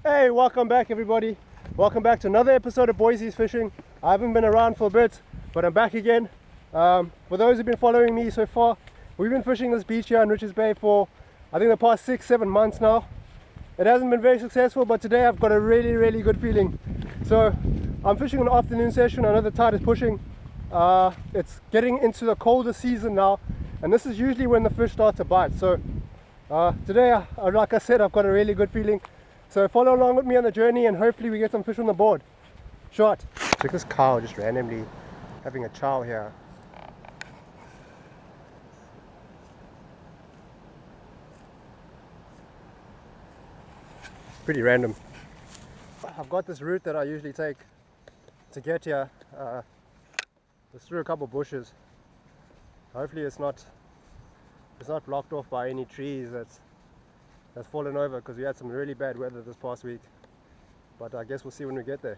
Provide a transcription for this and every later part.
Hey, welcome back everybody. Welcome back to another episode of Boise's Fishing. I haven't been around for a bit, but I'm back again. For those who've been following me so far, we've been fishing this beach here in Richards Bay for I think the past 6-7 months now. It hasn't been very successful, but today I've got a really good feeling. So I'm fishing an afternoon session. I know the tide is pushing. It's getting into the colder season now, and this is usually when the fish start to bite. So today, like I said, I've got a really good feeling. So follow along with me on the journey and hopefully we get some fish on the board. Shot. Check this cow just randomly having a chow here. Pretty random. I've got this route that I usually take to get here. Just through a couple of bushes. Hopefully it's not blocked off by any trees that's fallen over, because we had some really bad weather this past week. But I guess we'll see when we get there.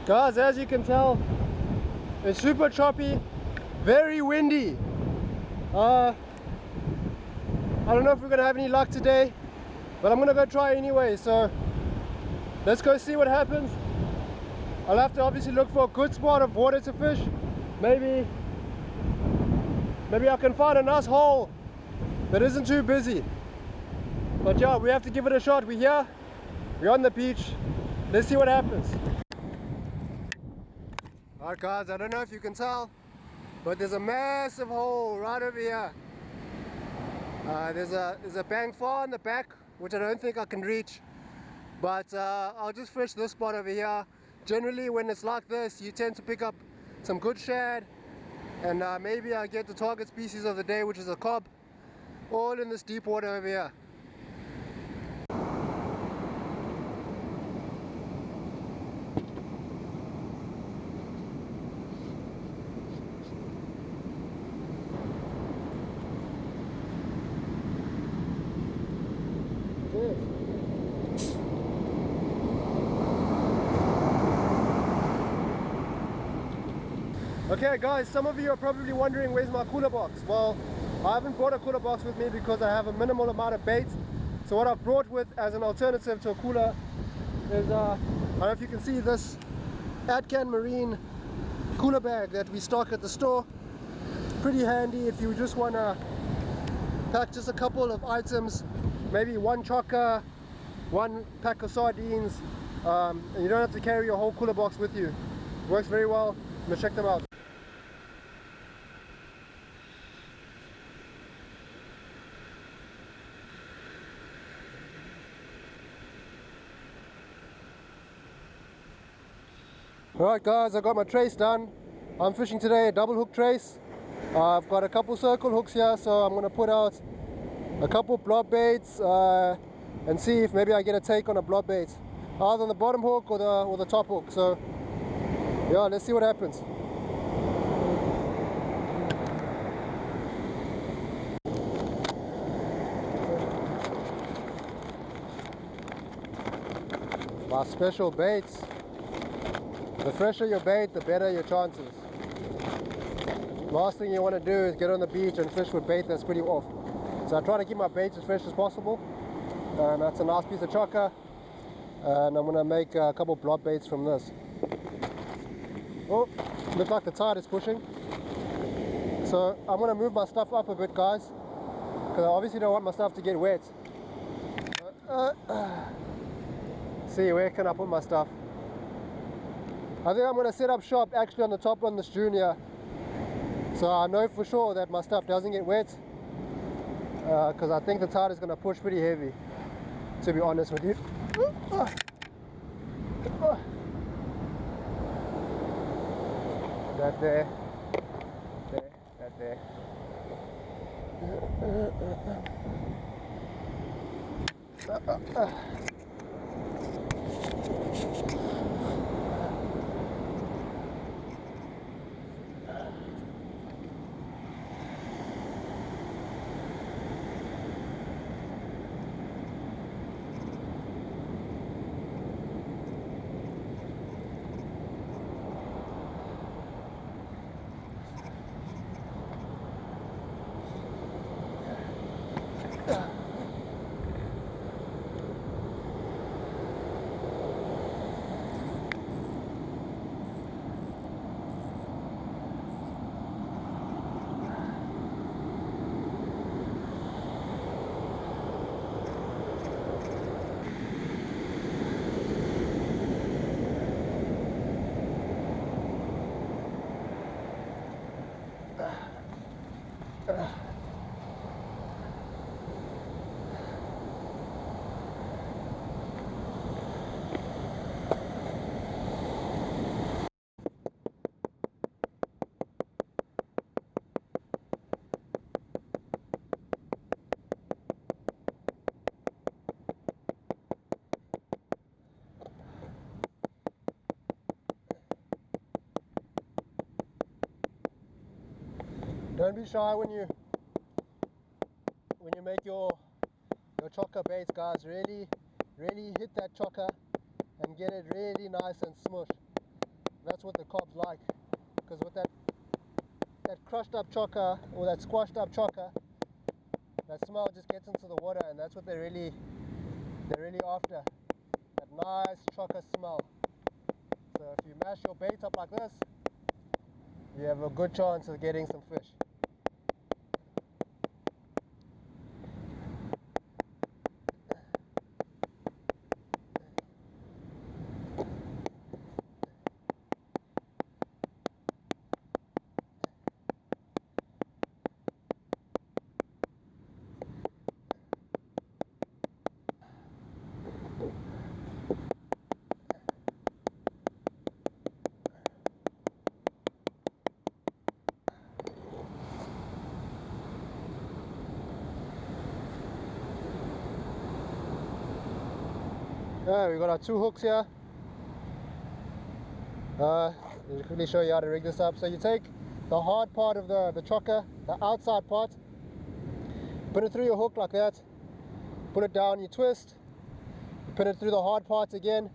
Guys, as you can tell, it's super choppy, very windy. I don't know if we're gonna have any luck today, but I'm gonna go try anyway. So let's go see what happens. I'll have to obviously look for a good spot of water to fish. Maybe I can find a nice hole that isn't too busy. But yeah, we have to give it a shot. We're here, we're on the beach. Let's see what happens. Alright guys, I don't know if you can tell, but there's a massive hole right over here. There's a bank far in the back, which I don't think I can reach, but I'll just fish this spot over here. Generally when it's like this, you tend to pick up some good shad, and maybe I get the target species of the day, which is a KOB, all in this deep water over here. Okay guys, some of you are probably wondering where's my cooler box. Well, I haven't brought a cooler box with me because I have a minimal amount of bait. So what I've brought with as an alternative to a cooler is, I don't know if you can see this Adcan Marine cooler bag that we stock at the store. Pretty handy if you just want to pack just a couple of items, maybe one chocker, one pack of sardines, and you don't have to carry your whole cooler box with you. Works very well. Let's check them out. Alright guys, I got my trace done. I'm fishing today a double hook trace. I've got a couple circle hooks here, so I'm going to put out a couple blob baits and see if maybe I get a take on a blob bait, either on the bottom hook or the top hook. So yeah, let's see what happens. My special baits. The fresher your bait, the better your chances. Last thing you want to do is get on the beach and fish with bait that's pretty off. So I try to keep my baits as fresh as possible. And that's a nice piece of chocker. And I'm going to make a couple blob baits from this. Oh, looks like the tide is pushing. So I'm going to move my stuff up a bit, guys, because I obviously don't want my stuff to get wet. See, where can I put my stuff? I think I'm going to set up shop actually on the top on this dune here, so I know for sure that my stuff doesn't get wet. because I think the tide is going to push pretty heavy, to be honest with you. That there, that there. Don't be shy when you make your chocker baits, guys. Really hit that chocker and get it really nice and smush. That's what the KOB's like, because with that crushed up chocker or that squashed up chocker, that smell just gets into the water, and that's what they're really after. That nice chocker smell. So if you mash your bait up like this, you have a good chance of getting some fish. We got our 2 hooks here. I'll quickly show you how to rig this up. So you take the hard part of the chocker, the outside part, put it through your hook like that, put it down, you twist, you put it through the hard parts again,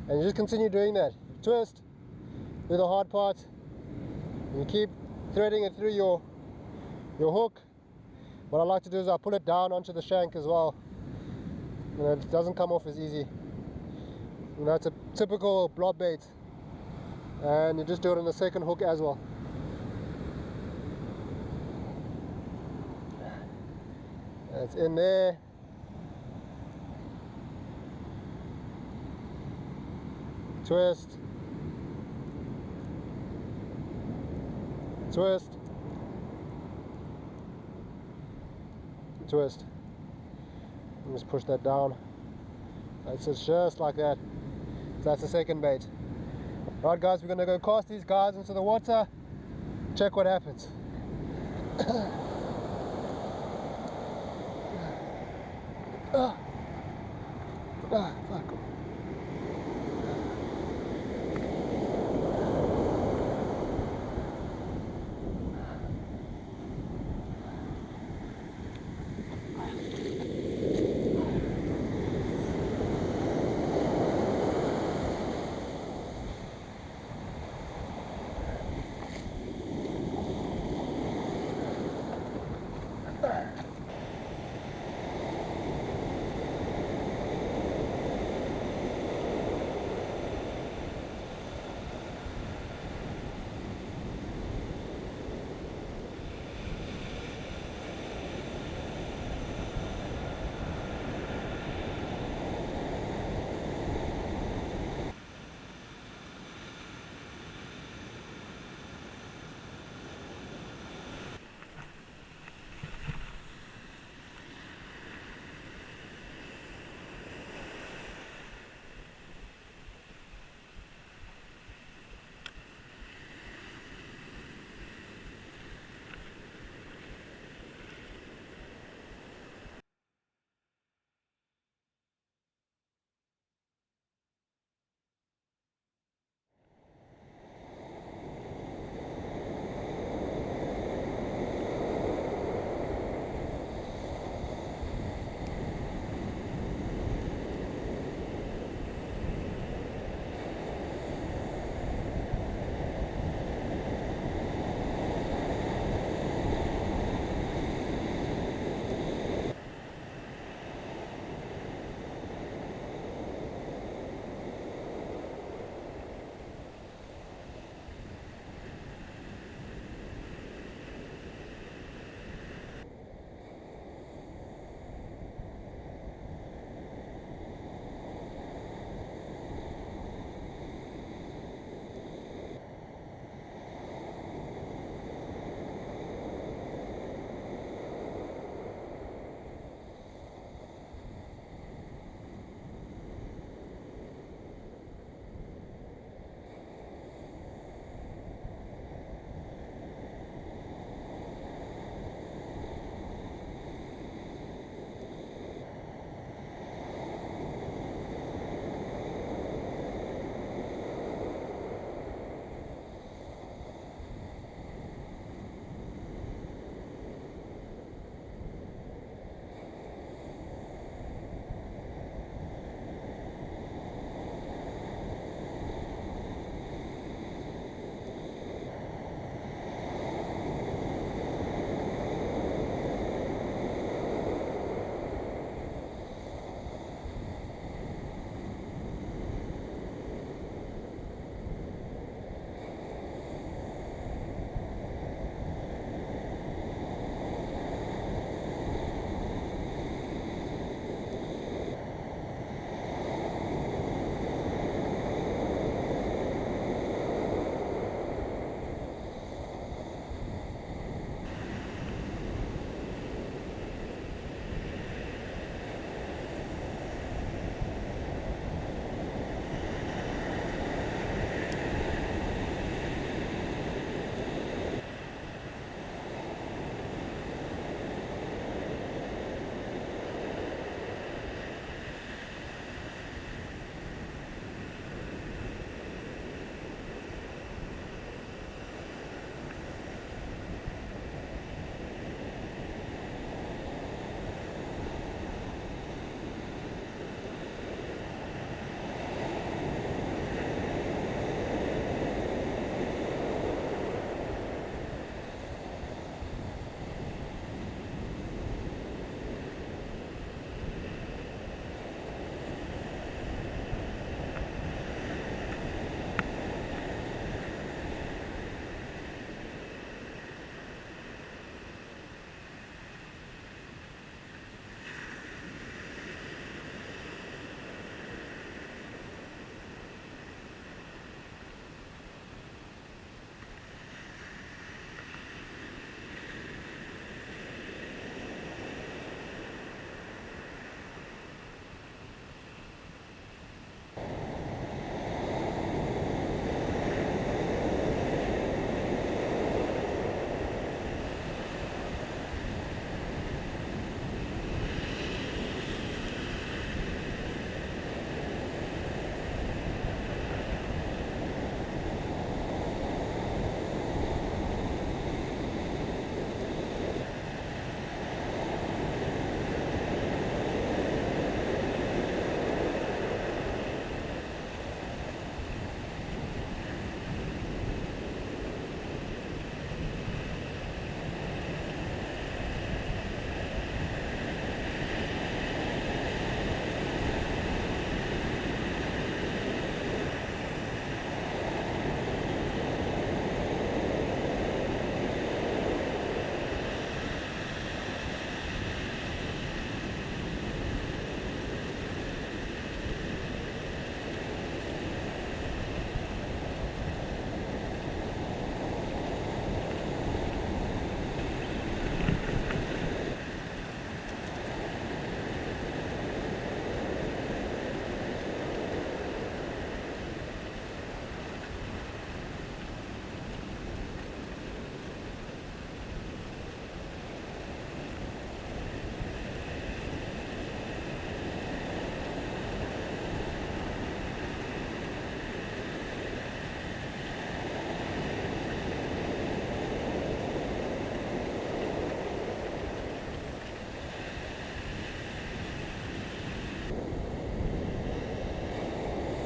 and you just continue doing that. You twist through the hard part, and you keep threading it through your hook. What I like to do is I pull it down onto the shank as well. It doesn't come off as easy. It's a typical blob bait, and you just do it on the second hook as well. It's in there. Twist, twist, twist. And just push that down. It's just like that. So that's the second bait. Right, guys, we're gonna go cast these guys into the water, check what happens. Fuck.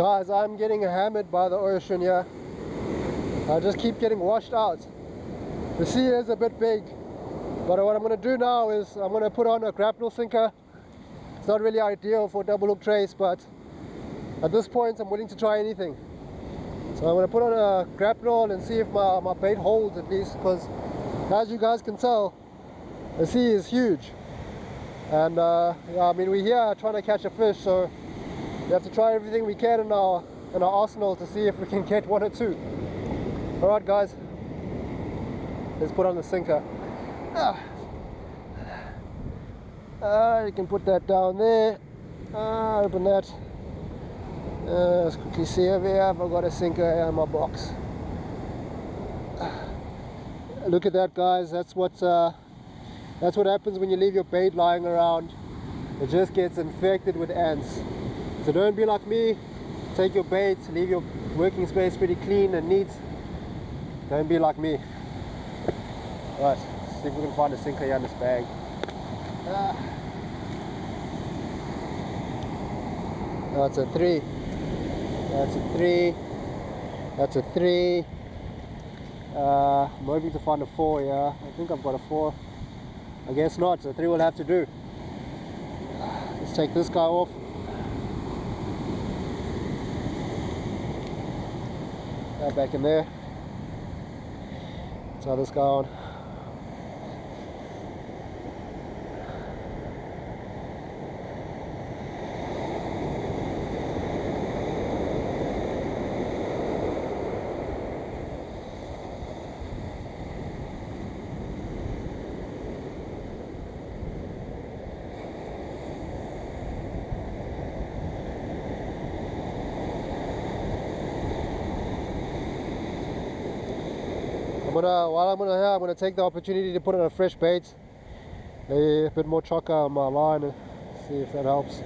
Guys, I'm getting hammered by the ocean here. I just keep getting washed out. The sea is a bit big, but what I'm going to do now is I'm going to put on a grapnel sinker. It's not really ideal for double hook trace, but at this point I'm willing to try anything. So I'm going to put on a grapnel and see if my bait holds at least, because as you guys can tell, the sea is huge. And yeah, I mean, we're here trying to catch a fish, so we have to try everything we can in our arsenal to see if we can get one or two. Alright guys, let's put on the sinker. You can put that down there. Open that. Let's quickly see over here if I've got a sinker in my box. Look at that, guys. That's what happens when you leave your bait lying around. It just gets infected with ants. So don't be like me. Take your bait, leave your working space pretty clean and neat. Don't be like me. Right, see if we can find a sinker here in this bag. That's a 3. That's a 3. That's a 3. I'm hoping to find a 4 here. I think I've got a 4. I guess not, so 3 will have to do. Let's take this guy off. Back in there. Let's have this guy on. While I'm here, I'm gonna take the opportunity to put on a fresh bait, a bit more chocker on my line, and see if that helps.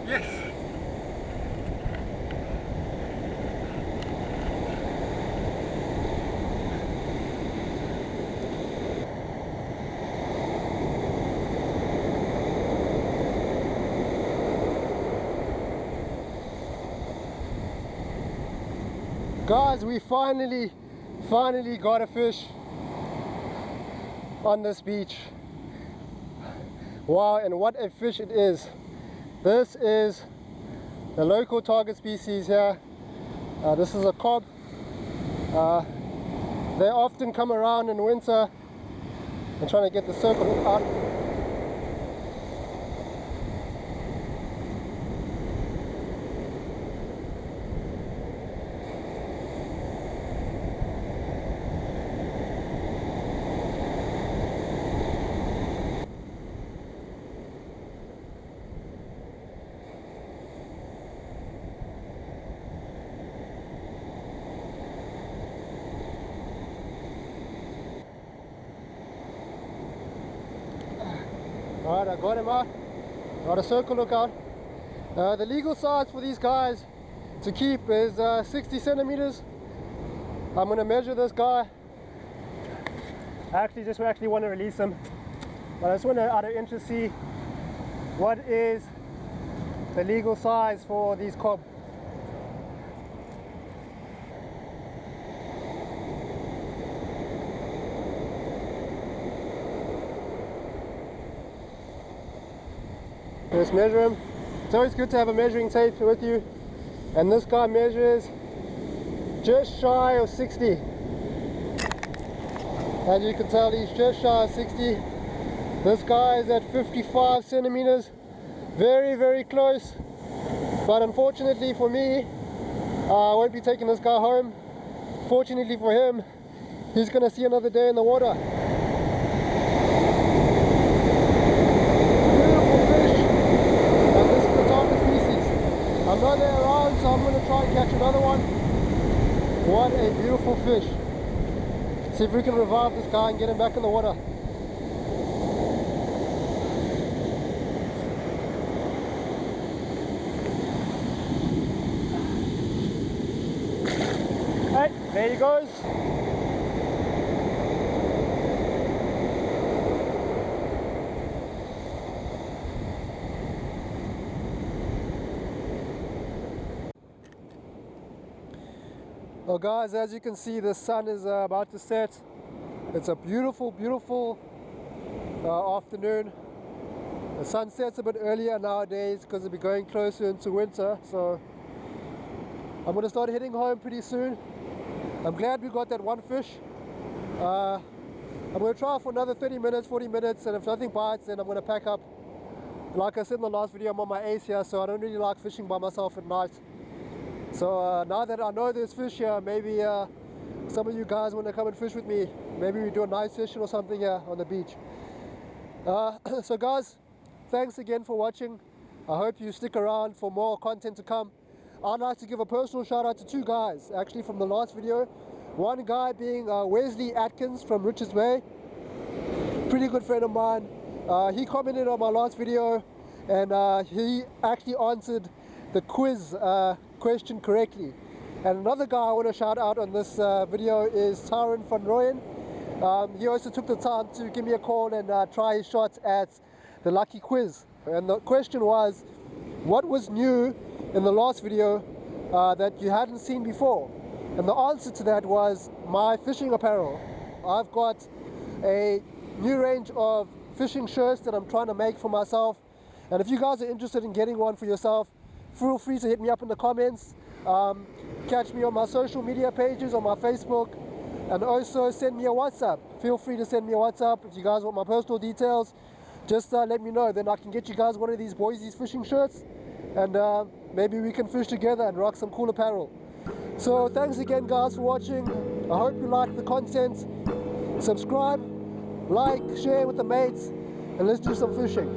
Yes. Guys, we finally got a fish on this beach. Wow, and what a fish it is. This is the local target species here. This is a KOB. They often come around in winter. I'm trying to get the circle hook out. Alright, I got him out. Got a circle hook out. The legal size for these guys to keep is 60 centimeters. I'm going to measure this guy. I actually want to release him, but I just want to, out of interest, see what is the legal size for these KOB. Let's measure him. It's always good to have a measuring tape with you, and this guy measures just shy of 60. As you can tell, he's just shy of 60. This guy is at 55 centimeters. Very, very close. But unfortunately for me, I won't be taking this guy home. Fortunately for him, he's going to see another day in the water. I know they're around, so I'm going to try and catch another one. What a beautiful fish. See if we can revive this guy and get him back in the water. Hey, there he goes. Well guys, as you can see, the sun is about to set. It's a beautiful, beautiful afternoon. The sun sets a bit earlier nowadays because it'll be going closer into winter, so I'm going to start heading home pretty soon. I'm glad we got that one fish. I'm going to try for another 30 minutes, 40 minutes, and if nothing bites, then I'm going to pack up. Like I said in the last video, I'm on my ace here, so I don't really like fishing by myself at night. So now that I know there's fish here, maybe some of you guys want to come and fish with me. Maybe we do a night session or something here on the beach. So guys, thanks again for watching. I hope you stick around for more content to come. I'd like to give a personal shout out to two guys actually from the last video. One guy being Wesley Atkins from Richards Bay. Pretty good friend of mine. He commented on my last video, and he actually answered the quiz question correctly. And another guy I want to shout out on this video is Tyron van Rooyen. He also took the time to give me a call and try his shot at the lucky quiz. And the question was, what was new in the last video that you hadn't seen before? And the answer to that was my fishing apparel. I've got a new range of fishing shirts that I'm trying to make for myself, and if you guys are interested in getting one for yourself, feel free to hit me up in the comments. Catch me on my social media pages, on my Facebook, and also send me a WhatsApp. Feel free to send me a WhatsApp if you guys want my personal details. Just let me know, then I can get you guys one of these Boise's fishing shirts, and maybe we can fish together and rock some cool apparel. So thanks again guys for watching. I hope you like the content. Subscribe, like, share with the mates, and let's do some fishing.